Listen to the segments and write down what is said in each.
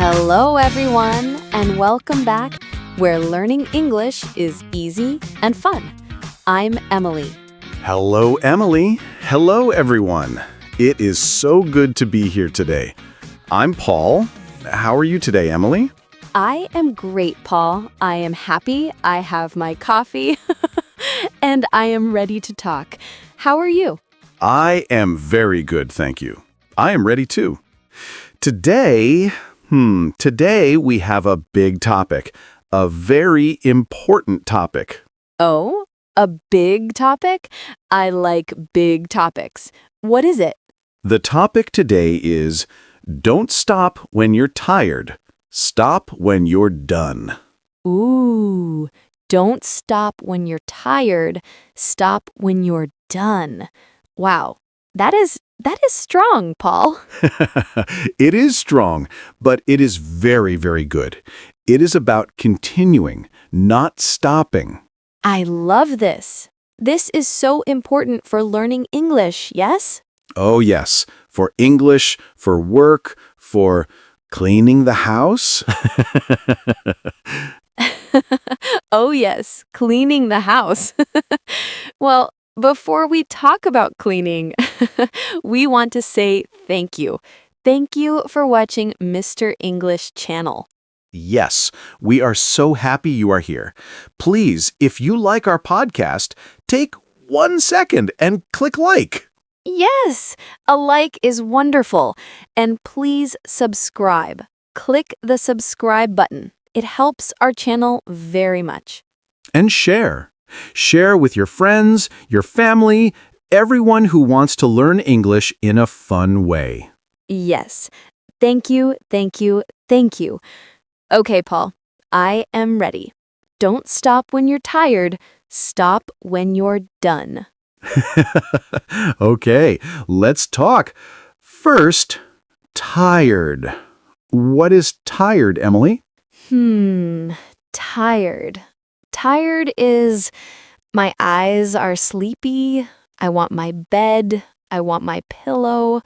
Hello, everyone, and welcome back where learning English is easy and fun. I'm Emily. Hello, Emily. Hello, everyone. It is so good to be here today. I'm Paul. How are you today, Emily? I am great, Paul. I am happy. I have my coffee, and I am ready to talk. How are you? I am very good, thank you. I am ready too. Today we have a big topic, a very important topic. Oh, a big topic? I like big topics. What is it? The topic today is don't stop when you're tired. Stop when you're done. Ooh, don't stop when you're tired. Stop when you're done. Wow, that is strong, Paul. It is strong, but it is very, very good. It is about continuing, not stopping. I love this. This is so important for learning English, yes? Oh, yes. For English, for work, for cleaning the house. Oh, yes, cleaning the house. Well, before we talk about cleaning, we want to say thank you. Thank you for watching Mr. English channel. Yes, we are so happy you are here. Please, if you like our podcast, take 1 second and click like. Yes, a like is wonderful. And please subscribe. Click the subscribe button. It helps our channel very much. And share. Share with your friends, your family, everyone who wants to learn English in a fun way. Yes. Thank you, thank you, thank you. Okay, Paul, I am ready. Don't stop when you're tired. Stop when you're done. Okay, let's talk. First, tired. What is tired, Emily? Tired. Tired is my eyes are sleepy. I want my bed. I want my pillow.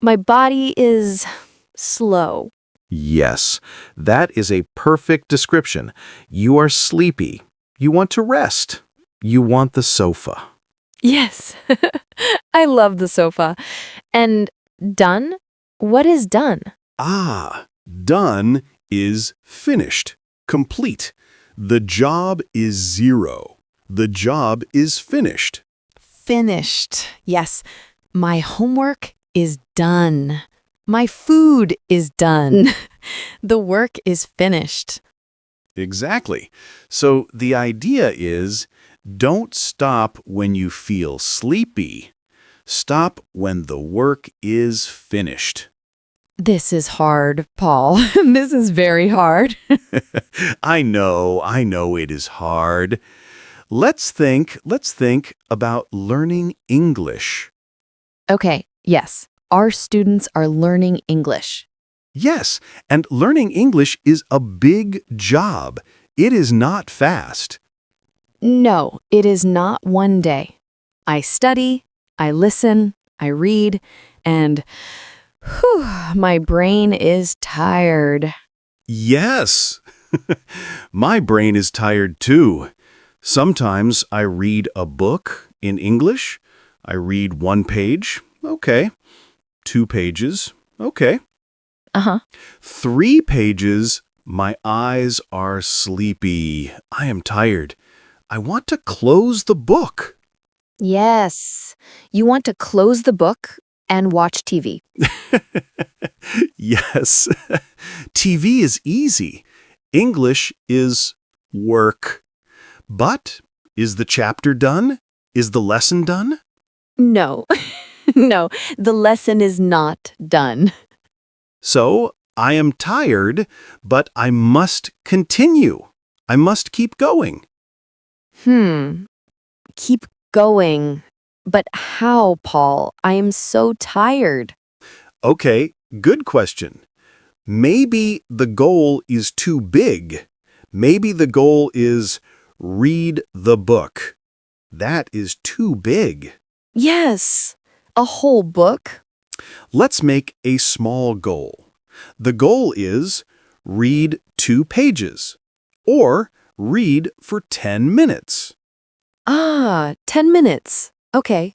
My body is slow. Yes, that is a perfect description. You are sleepy. You want to rest. You want the sofa. Yes, I love the sofa. And done? What is done? Done is finished, complete. The job is zero. The job is finished. Finished. Yes, my homework is done. My food is done. The work is finished. Exactly. So the idea is don't stop when you feel sleepy. Stop when the work is finished. This is hard, Paul. This is very hard. I know it is hard. Let's think about learning English. Okay, yes. Our students are learning English. Yes, and learning English is a big job. It is not fast. No, it is not one day. I study, I listen, I read, and my brain is tired. Yes. My brain is tired too. Sometimes I read a book in English. I read 1 page. Okay. 2 pages. Okay. 3 pages. My eyes are sleepy. I am tired. I want to close the book. Yes, you want to close the book and watch TV. Yes. TV is easy. English is work. But is the chapter done? Is the lesson done? No, no, the lesson is not done. So I am tired, but I must continue. I must keep going. Keep going. But how, Paul? I am so tired. Okay, good question. Maybe the goal is too big. Maybe the goal is read the book. That is too big. Yes, a whole book. Let's make a small goal. The goal is Read 2 pages. Or read for 10 minutes. 10 minutes. Okay.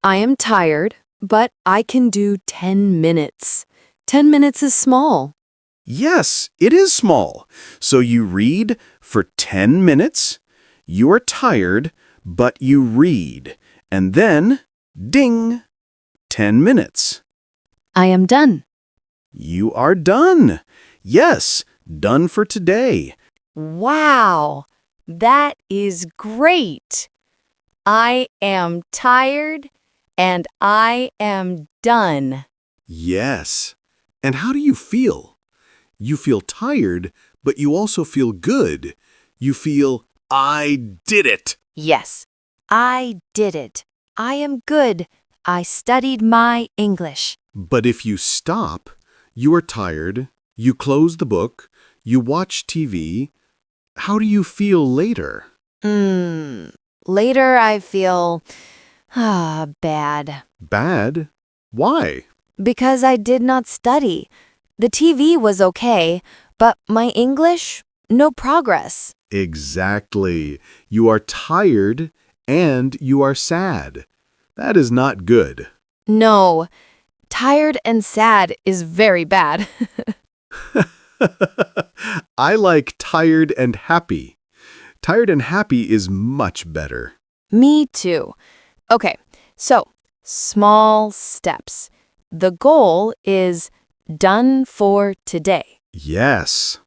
I am tired, but I can do 10 minutes. 10 minutes is small. Yes, it is small. So you read for 10 minutes. You are tired, but you read. And then, ding, 10 minutes. I am done. You are done. Yes, done for today. Wow, that is great. I am tired and I am done. Yes. And how do you feel? You feel tired, but you also feel good. You feel, I did it. Yes, I did it. I am good. I studied my English. But if you stop, you are tired, you close the book, you watch TV, how do you feel later? Later I feel bad. Bad? Why? Because I did not study. The TV was okay, but my English, no progress. Exactly. You are tired and you are sad. That is not good. No, tired and sad is very bad. I like tired and happy. Tired and happy is much better. Me too. Okay, so small steps. The goal is done for today. Yes.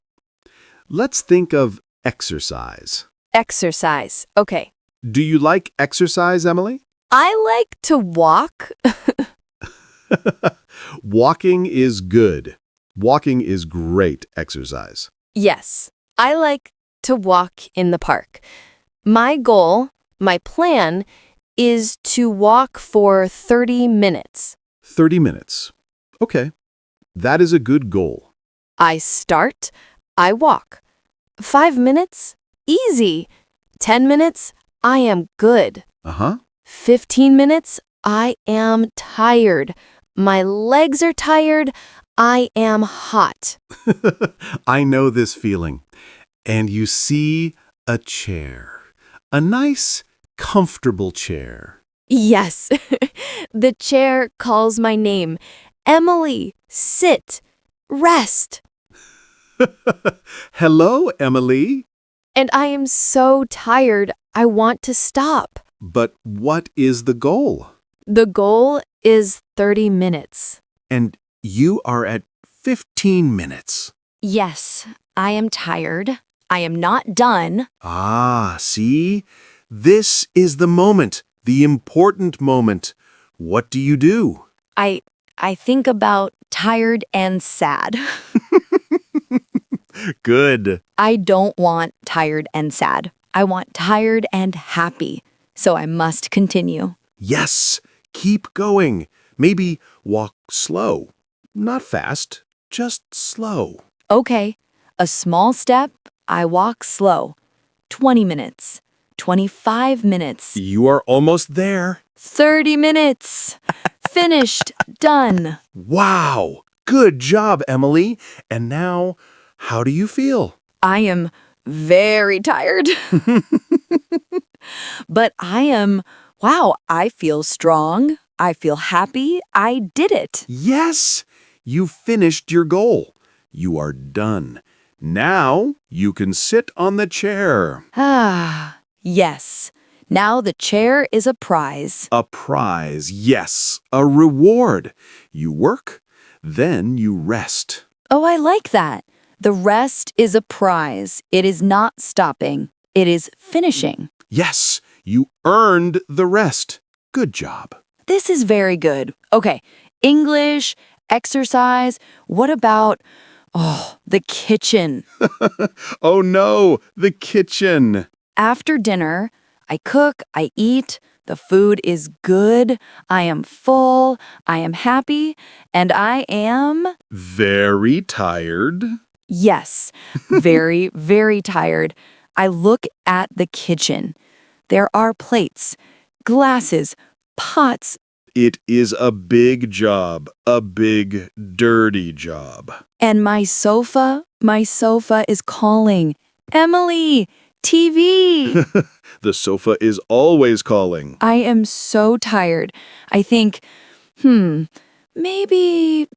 Let's think of exercise. Exercise. Okay. Do you like exercise, Emily? I like to walk. Walking is good. Walking is great exercise. Yes, I like to walk in the park. My goal, my plan, is to walk for 30 minutes. 30 minutes. Okay. That is a good goal. I start, I walk. 5 minutes, easy. 10 minutes, I am good. Uh-huh. 15 minutes, I am tired. My legs are tired. I am hot. I know this feeling. And you see a chair. A nice, comfortable chair. Yes, the chair calls my name. Emily, sit, rest. Hello, Emily. And I am so tired, I want to stop. But what is the goal? The goal is 30 minutes. And you are at 15 minutes. Yes, I am tired. I am not done. Ah, see? This is the moment, the important moment. What do you do? I think about tired and sad. Good. I don't want tired and sad. I want tired and happy. So I must continue. Yes, keep going. Maybe walk slow. Not fast, just slow. Okay, a small step, I walk slow. 20 minutes, 25 minutes, You are almost there. 30 minutes. Finished, done. Wow, good job, Emily. And now, how do you feel? I am very tired. But I feel strong. I feel happy. I did it. Yes, you finished your goal. You are done. Now you can sit on the chair. Yes. Now the chair is a prize. A prize, yes, a reward. You work, then you rest. Oh, I like that. The rest is a prize. It is not stopping. It is finishing. Yes, you earned the rest. Good job. This is very good. Okay, English, exercise. What about, the kitchen? Oh no, the kitchen. After dinner, I cook, I eat. The food is good. I am full. I am happy. And I am, Very tired. yes, very, very tired. I look at the kitchen. There are plates, glasses, pots. It is a big job, a big, dirty job. And my sofa is calling. Emily, TV! The sofa is always calling. I am so tired. I think, maybe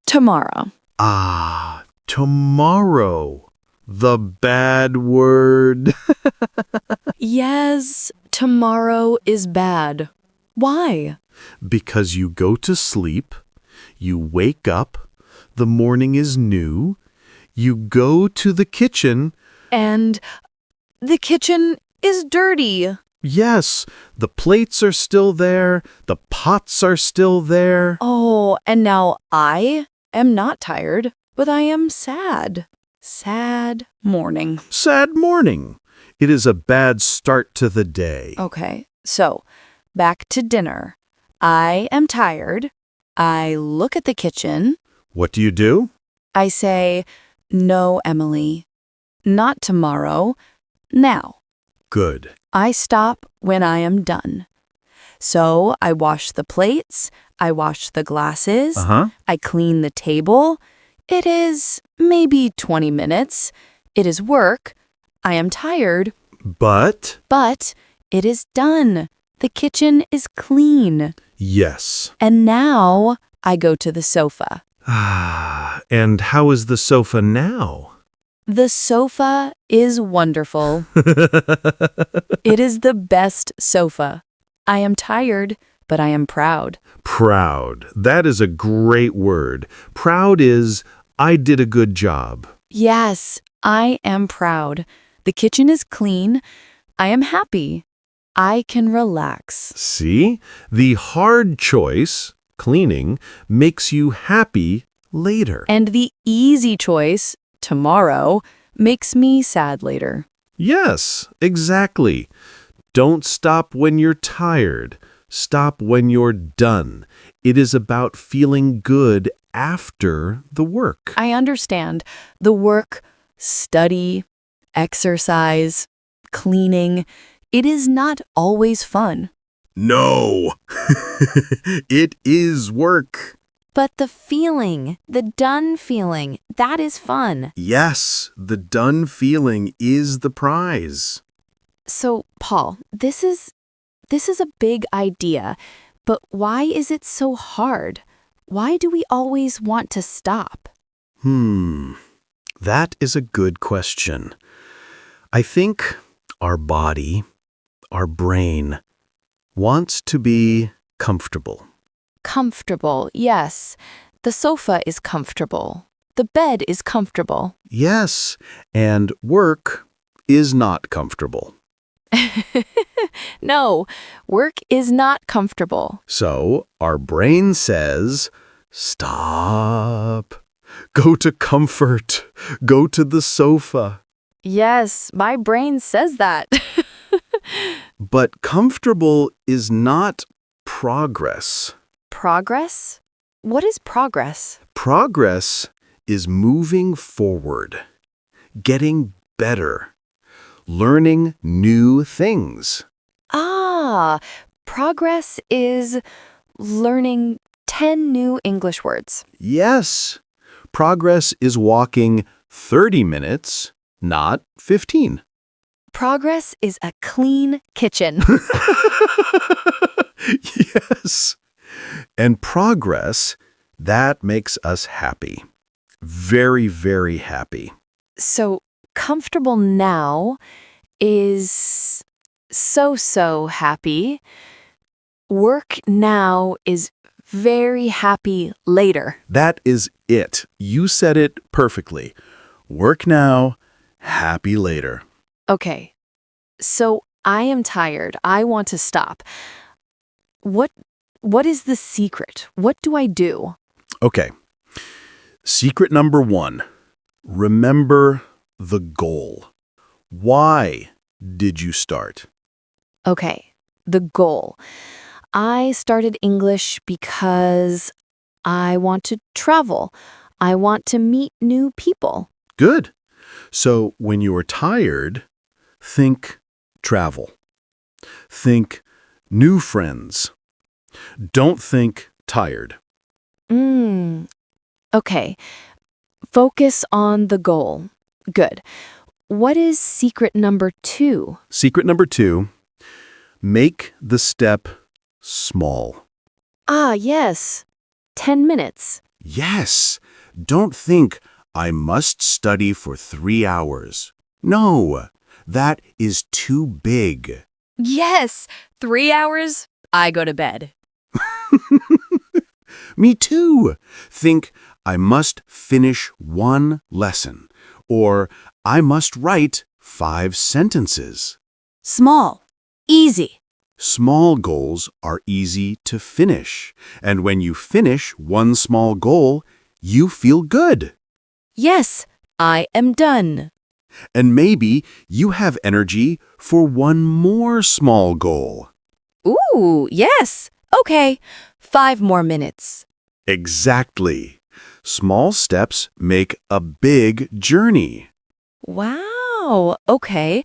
tomorrow. Ah, tomorrow. The bad word. Yes, tomorrow is bad. Why? Because you go to sleep, you wake up, the morning is new, you go to the kitchen. And the kitchen is dirty. Yes, the plates are still there, the pots are still there. Oh, and now I am not tired, but I am sad. Sad morning. Sad morning. It is a bad start to the day. Okay, so back to dinner. I am tired. I look at the kitchen. What do? I say, no, Emily. Not tomorrow. Now. Good. I stop when I am done. So I wash the plates. I wash the glasses. I clean the table. It is maybe 20 minutes. It is work. I am tired. But it is done. The kitchen is clean. yes. And now I go to the sofa. And how is the sofa now? The sofa is wonderful. It is the best sofa. I am tired, but I am proud. Proud. That is a great word. Proud is, I did a good job. Yes, I am proud. The kitchen is clean. I am happy. I can relax. See? The hard choice, cleaning, makes you happy later. And the easy choice, tomorrow, makes me sad later. Yes, exactly. Don't stop when you're tired. Stop when you're done. It is about feeling good after the work. I understand. The work, study, exercise, cleaning, it is not always fun. No! It is work. But the feeling, the done feeling, that is fun. Yes, the done feeling is the prize. So, Paul, this is a big idea, but why is it so hard? Why do we always want to stop? That is a good question. I think our body, our brain, wants to be comfortable. Comfortable, yes. The sofa is comfortable. The bed is comfortable. Yes, and work is not comfortable. No, work is not comfortable. So our brain says, stop. Go to comfort. Go to the sofa. Yes, my brain says that. But comfortable is not progress. Progress? What is progress? Progress is moving forward, getting better, learning new things. Ah, progress is learning 10 new English words. Yes, progress is walking 30 minutes, not 15. Progress is a clean kitchen. Yes. And progress, that makes us happy. Very, very happy. So, comfortable now is so happy. Work now is very happy later. That is it. You said it perfectly. Work now, happy later. Okay, so I am tired. I want to stop. What is the secret? What do I do? Okay. Secret number 1. Remember the goal. Why did you start? Okay, the goal. I started English because I want to travel. I want to meet new people. Good. So when you are tired, think travel. Think new friends. Don't think tired. Okay. Focus on the goal. Good. What is secret number 2? Secret number 2, make the step small. Ah, yes. 10 minutes. Yes, don't think I must study for 3 hours. No, that is too big. Yes. 3 hours, I go to bed. Me too. Think I must finish 1 lesson, or I must write 5 sentences. Small. Easy. Small goals are easy to finish, and when you finish 1 small goal, you feel good. Yes, I am done. And maybe you have energy for 1 more small goal. Ooh, yes. Okay. 5 more minutes. Exactly. Small steps make a big journey. Wow. Okay.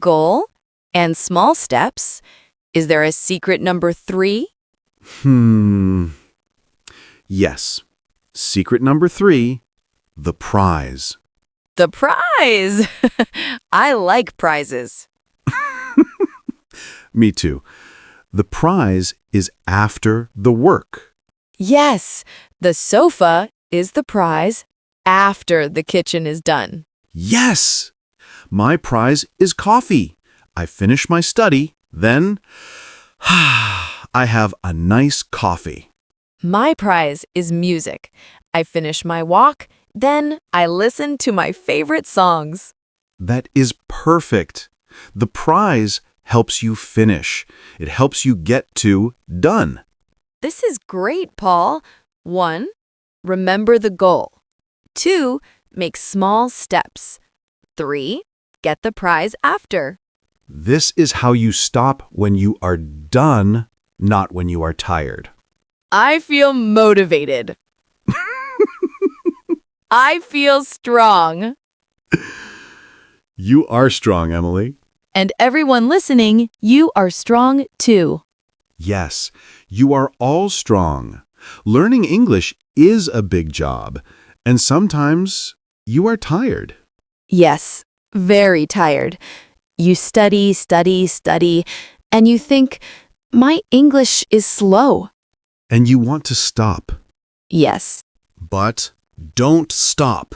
Goal and small steps. Is there a secret number 3? Yes. Secret number 3, the prize. The prize. I like prizes. Me too. The prize is after the work. Yes, the sofa is the prize after the kitchen is done. Yes! My prize is coffee. I finish my study, then I have a nice coffee. My prize is music. I finish my walk, then I listen to my favorite songs. That is perfect. The prize helps you finish. It helps you get to done. This is great, Paul. 1, remember the goal. 2, make small steps. 3, get the prize after. This is how you stop when you are done, not when you are tired. I feel motivated. I feel strong. You are strong, Emily. And everyone listening, you are strong too. Yes, you are all strong. Learning English is a big job, and sometimes you are tired. Yes, very tired. You study, study, study, and you think, my English is slow. And you want to stop. Yes. But don't stop.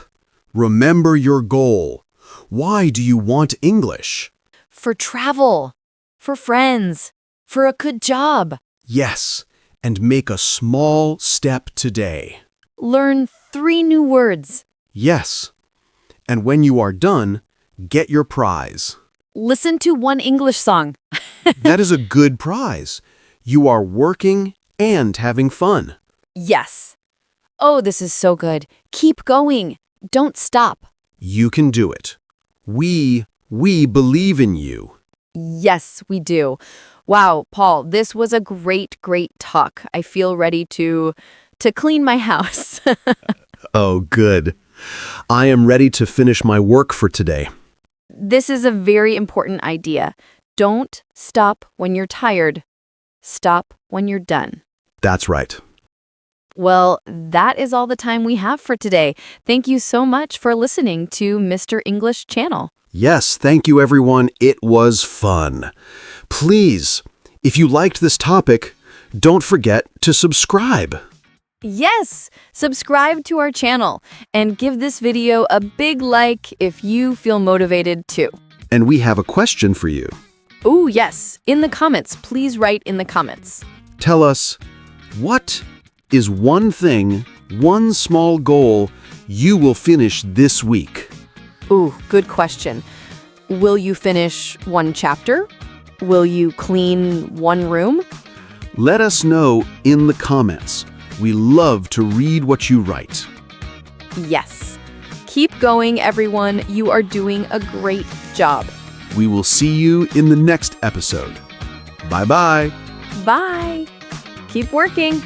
Remember your goal. Why do you want English? For travel, for friends, for a good job. Yes, and make a small step today. Learn 3 new words. Yes, and when you are done, get your prize. Listen to 1 English song. That is a good prize. You are working and having fun. Yes. Oh, this is so good. Keep going. Don't stop. You can do it. We believe in you. Yes, we do. Wow, Paul, this was a great talk. I feel ready to clean my house. Oh, good. I am ready to finish my work for today. This is a very important idea. Don't stop when you're tired. Stop when you're done. That's right. Well, that is all the time we have for today. Thank you so much for listening to Mr. English Channel. Yes, thank you, everyone. It was fun. Please, if you liked this topic, don't forget to subscribe. Yes, subscribe to our channel and give this video a big like if you feel motivated too. And we have a question for you. Oh, yes, in the comments. Please write in the comments. Tell us, what is one thing, one small goal you will finish this week? Ooh, good question. Will you finish 1 chapter? Will you clean 1 room? Let us know in the comments. We love to read what you write. Yes. Keep going, everyone. You are doing a great job. We will see you in the next episode. Bye-bye. Bye. Keep working.